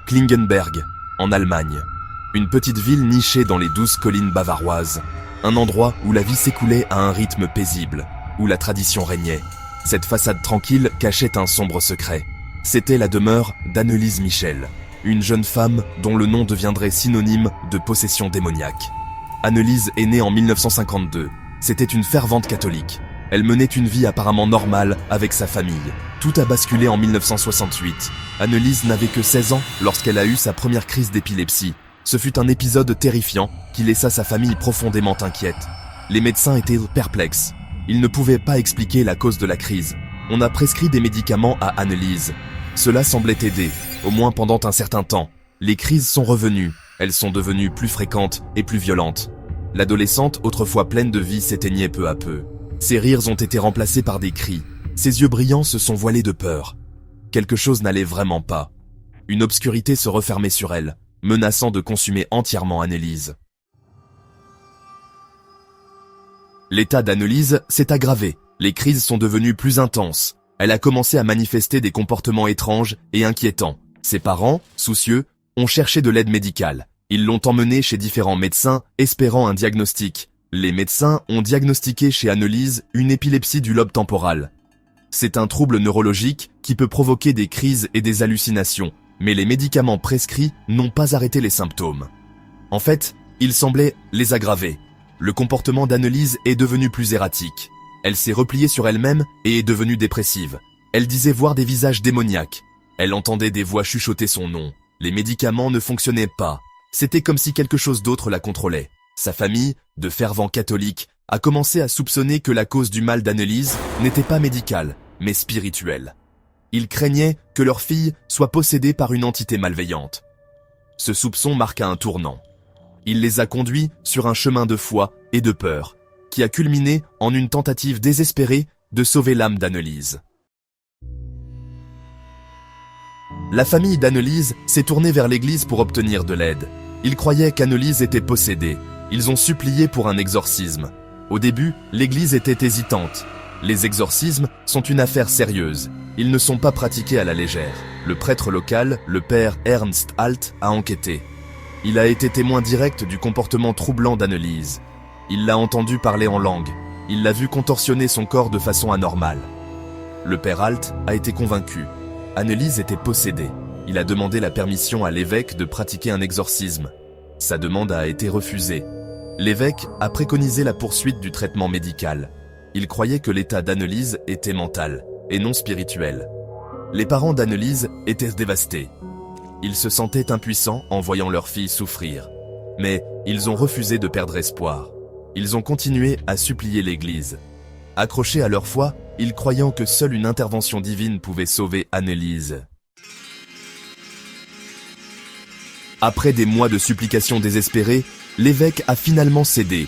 Klingenberg, en Allemagne. Une petite ville nichée dans les douces collines bavaroises. Un endroit où la vie s'écoulait à un rythme paisible, où la tradition régnait. Cette façade tranquille cachait un sombre secret. C'était la demeure d'Annelise Michel, une jeune femme dont le nom deviendrait synonyme de possession démoniaque. Annelise est née en 1952. C'était une fervente catholique. Elle menait une vie apparemment normale avec sa famille. Tout a basculé en 1968. Annelise n'avait que 16 ans lorsqu'elle a eu sa première crise d'épilepsie. Ce fut un épisode terrifiant qui laissa sa famille profondément inquiète. Les médecins étaient perplexes. Ils ne pouvaient pas expliquer la cause de la crise. On a prescrit des médicaments à Annelise. Cela semblait aider, au moins pendant un certain temps. Les crises sont revenues. Elles sont devenues plus fréquentes et plus violentes. L'adolescente, autrefois pleine de vie, s'éteignait peu à peu. Ses rires ont été remplacés par des cris. Ses yeux brillants se sont voilés de peur. Quelque chose n'allait vraiment pas. Une obscurité se refermait sur elle, menaçant de consumer entièrement Annelise. L'état d'Annelise s'est aggravé. Les crises sont devenues plus intenses. Elle a commencé à manifester des comportements étranges et inquiétants. Ses parents, soucieux, ont cherché de l'aide médicale. Ils l'ont emmenée chez différents médecins, espérant un diagnostic. Les médecins ont diagnostiqué chez Annelise une épilepsie du lobe temporal. C'est un trouble neurologique qui peut provoquer des crises et des hallucinations, mais les médicaments prescrits n'ont pas arrêté les symptômes. En fait, ils semblaient les aggraver. Le comportement d'Annelise est devenu plus erratique. Elle s'est repliée sur elle-même et est devenue dépressive. Elle disait voir des visages démoniaques. Elle entendait des voix chuchoter son nom. Les médicaments ne fonctionnaient pas. C'était comme si quelque chose d'autre la contrôlait. Sa famille, de fervents catholiques, a commencé à soupçonner que la cause du mal d'Annelise n'était pas médicale, mais spirituelle. Ils craignaient que leur fille soit possédée par une entité malveillante. Ce soupçon marqua un tournant. Il les a conduits sur un chemin de foi et de peur, qui a culminé en une tentative désespérée de sauver l'âme d'Annelise. La famille d'Annelise s'est tournée vers l'église pour obtenir de l'aide. Ils croyaient qu'Annelise était possédée. Ils ont supplié pour un exorcisme. Au début, l'église était hésitante. Les exorcismes sont une affaire sérieuse. Ils ne sont pas pratiqués à la légère. Le prêtre local, le père Ernst Alt, a enquêté. Il a été témoin direct du comportement troublant d'Annelise. Il l'a entendu parler en langue. Il l'a vu contorsionner son corps de façon anormale. Le père Alt a été convaincu. Annelise était possédée. Il a demandé la permission à l'évêque de pratiquer un exorcisme. Sa demande a été refusée. L'évêque a préconisé la poursuite du traitement médical. Il croyait que l'état d'Annelise était mental et non spirituel. Les parents d'Annelise étaient dévastés. Ils se sentaient impuissants en voyant leur fille souffrir. Mais ils ont refusé de perdre espoir. Ils ont continué à supplier l'Église. Accrochés à leur foi, ils croyant que seule une intervention divine pouvait sauver Annelise. Après des mois de supplications désespérées, l'évêque a finalement cédé.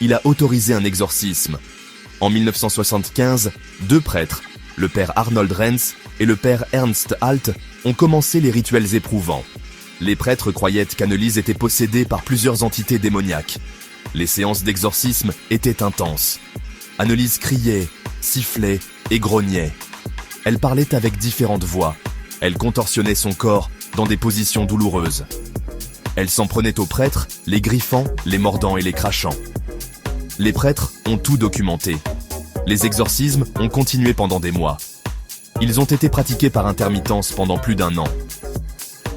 Il a autorisé un exorcisme. En 1975, deux prêtres, le père Arnold Renz et le père Ernst Alt, ont commencé les rituels éprouvants. Les prêtres croyaient qu'Annelise était possédée par plusieurs entités démoniaques. Les séances d'exorcisme étaient intenses. Annelise criait, sifflait et grognait. Elle parlait avec différentes voix. Elle contorsionnait son corps dans des positions douloureuses. Elle s'en prenait aux prêtres, les griffant, les mordant et les crachant. Les prêtres ont tout documenté. Les exorcismes ont continué pendant des mois. Ils ont été pratiqués par intermittence pendant plus d'1 an.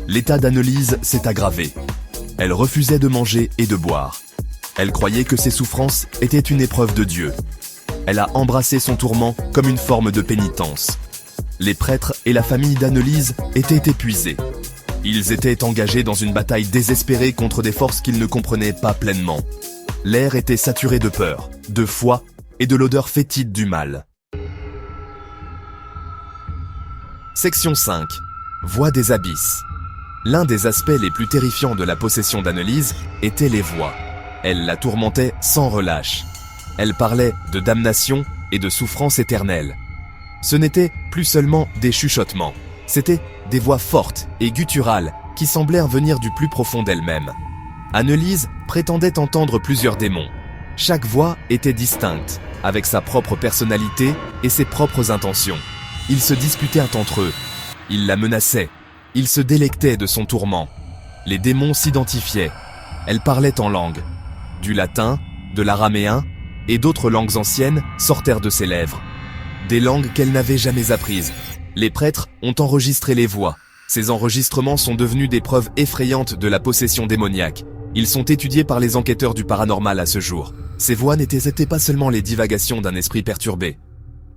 L'état d'Annelise s'est aggravé. Elle refusait de manger et de boire. Elle croyait que ses souffrances étaient une épreuve de Dieu. Elle a embrassé son tourment comme une forme de pénitence. Les prêtres et la famille d'Annelise étaient épuisés. Ils étaient engagés dans une bataille désespérée contre des forces qu'ils ne comprenaient pas pleinement. L'air était saturé de peur, de foi et de l'odeur fétide du mal. Section 5. Voix des abysses. L'un des aspects les plus terrifiants de la possession d'Annelise était les voix. Elle la tourmentait sans relâche. Elle parlait de damnation et de souffrance éternelle. Ce n'était plus seulement des chuchotements. C'étaient des voix fortes et gutturales qui semblaient venir du plus profond d'elle-même. Annelise prétendait entendre plusieurs démons. Chaque voix était distincte, avec sa propre personnalité et ses propres intentions. Ils se disputaient entre eux. Ils la menaçaient. Ils se délectaient de son tourment. Les démons s'identifiaient. Elle parlait en langue. Du latin, de l'araméen et d'autres langues anciennes sortèrent de ses lèvres. Des langues qu'elle n'avait jamais apprises. Les prêtres ont enregistré les voix. Ces enregistrements sont devenus des preuves effrayantes de la possession démoniaque. Ils sont étudiés par les enquêteurs du paranormal à ce jour. Ces voix n'étaient pas seulement les divagations d'un esprit perturbé.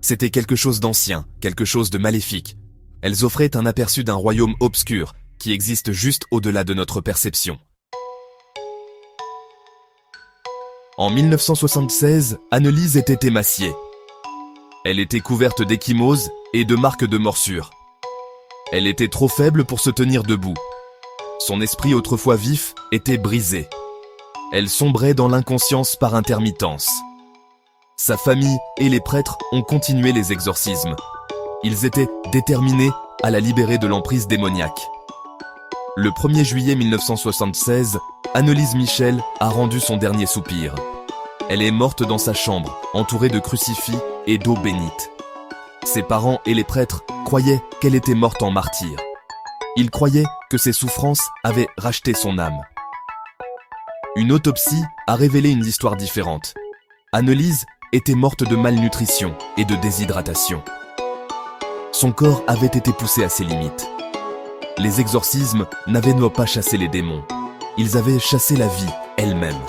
C'était quelque chose d'ancien, quelque chose de maléfique. Elles offraient un aperçu d'un royaume obscur qui existe juste au-delà de notre perception. En 1976, Annelise était émaciée. Elle était couverte d'ecchymoses et de marques de morsures. Elle était trop faible pour se tenir debout. Son esprit autrefois vif était brisé. Elle sombrait dans l'inconscience par intermittence. Sa famille et les prêtres ont continué les exorcismes. Ils étaient déterminés à la libérer de l'emprise démoniaque. Le 1er juillet 1976, Annelise Michel a rendu son dernier soupir. Elle est morte dans sa chambre, entourée de crucifix et d'eau bénite. Ses parents et les prêtres croyaient qu'elle était morte en martyr. Ils croyaient que ses souffrances avaient racheté son âme. Une autopsie a révélé une histoire différente. Annelise était morte de malnutrition et de déshydratation. Son corps avait été poussé à ses limites. Les exorcismes n'avaient pas chassé les démons. Ils avaient chassé la vie elle-même.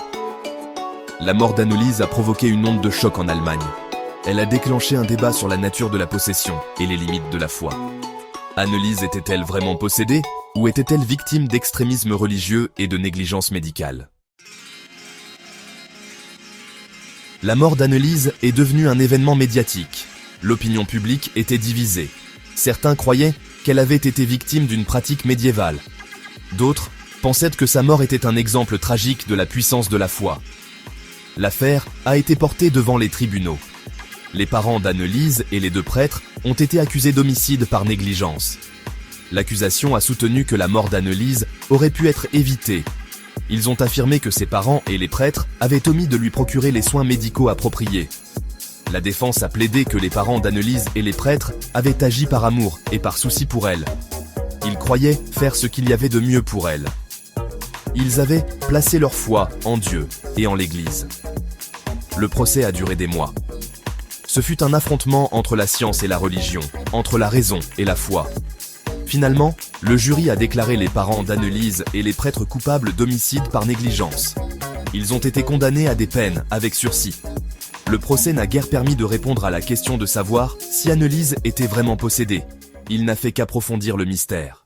La mort d'Annelise a provoqué une onde de choc en Allemagne. Elle a déclenché un débat sur la nature de la possession et les limites de la foi. Annelise était-elle vraiment possédée ou était-elle victime d'extrémisme religieux et de négligence médicale? La mort d'Annelise est devenue un événement médiatique. L'opinion publique était divisée. Certains croyaient qu'elle avait été victime d'une pratique médiévale. D'autres pensaient que sa mort était un exemple tragique de la puissance de la foi. L'affaire a été portée devant les tribunaux. Les parents d'Annelise et les 2 prêtres ont été accusés d'homicide par négligence. L'accusation a soutenu que la mort d'Annelise aurait pu être évitée. Ils ont affirmé que ses parents et les prêtres avaient omis de lui procurer les soins médicaux appropriés. La défense a plaidé que les parents d'Annelise et les prêtres avaient agi par amour et par souci pour elle. Ils croyaient faire ce qu'il y avait de mieux pour elle. Ils avaient placé leur foi en Dieu et en l'Église. Le procès a duré des mois. Ce fut un affrontement entre la science et la religion, entre la raison et la foi. Finalement, le jury a déclaré les parents d'Annelise et les prêtres coupables d'homicide par négligence. Ils ont été condamnés à des peines avec sursis. Le procès n'a guère permis de répondre à la question de savoir si Annelise était vraiment possédée. Il n'a fait qu'approfondir le mystère.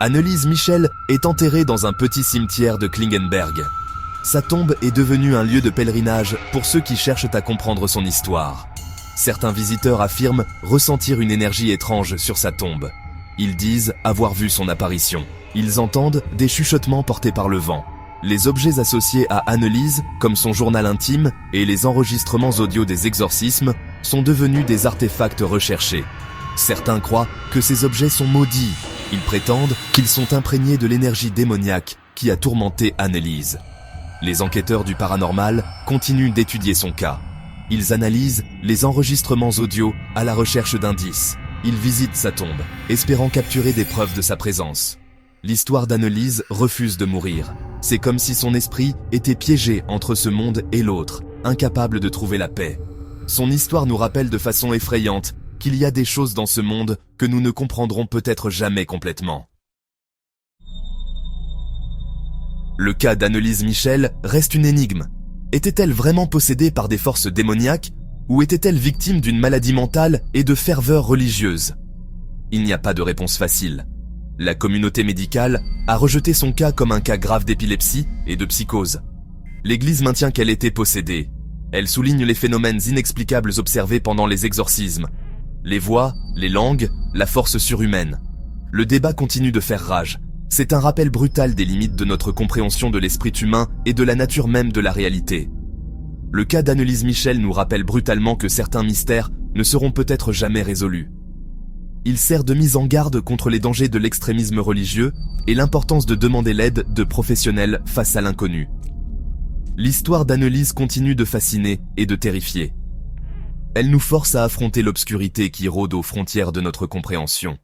Annelise Michel est enterrée dans un petit cimetière de Klingenberg. Sa tombe est devenue un lieu de pèlerinage pour ceux qui cherchent à comprendre son histoire. Certains visiteurs affirment ressentir une énergie étrange sur sa tombe. Ils disent avoir vu son apparition. Ils entendent des chuchotements portés par le vent. Les objets associés à Annelise, comme son journal intime et les enregistrements audio des exorcismes, sont devenus des artefacts recherchés. Certains croient que ces objets sont maudits. Ils prétendent qu'ils sont imprégnés de l'énergie démoniaque qui a tourmenté Annelise. Les enquêteurs du paranormal continuent d'étudier son cas. Ils analysent les enregistrements audio à la recherche d'indices. Ils visitent sa tombe, espérant capturer des preuves de sa présence. L'histoire d'Annelise refuse de mourir. C'est comme si son esprit était piégé entre ce monde et l'autre, incapable de trouver la paix. Son histoire nous rappelle de façon effrayante qu'il y a des choses dans ce monde que nous ne comprendrons peut-être jamais complètement. Le cas d'Annelise Michel reste une énigme. Était-elle vraiment possédée par des forces démoniaques ou était-elle victime d'une maladie mentale et de ferveur religieuse? Il n'y a pas de réponse facile. La communauté médicale a rejeté son cas comme un cas grave d'épilepsie et de psychose. L'Église maintient qu'elle était possédée. Elle souligne les phénomènes inexplicables observés pendant les exorcismes. Les voix, les langues, la force surhumaine. Le débat continue de faire rage. C'est un rappel brutal des limites de notre compréhension de l'esprit humain et de la nature même de la réalité. Le cas d'Annelise Michel nous rappelle brutalement que certains mystères ne seront peut-être jamais résolus. Il sert de mise en garde contre les dangers de l'extrémisme religieux et l'importance de demander l'aide de professionnels face à l'inconnu. L'histoire d'Annelise continue de fasciner et de terrifier. Elle nous force à affronter l'obscurité qui rôde aux frontières de notre compréhension.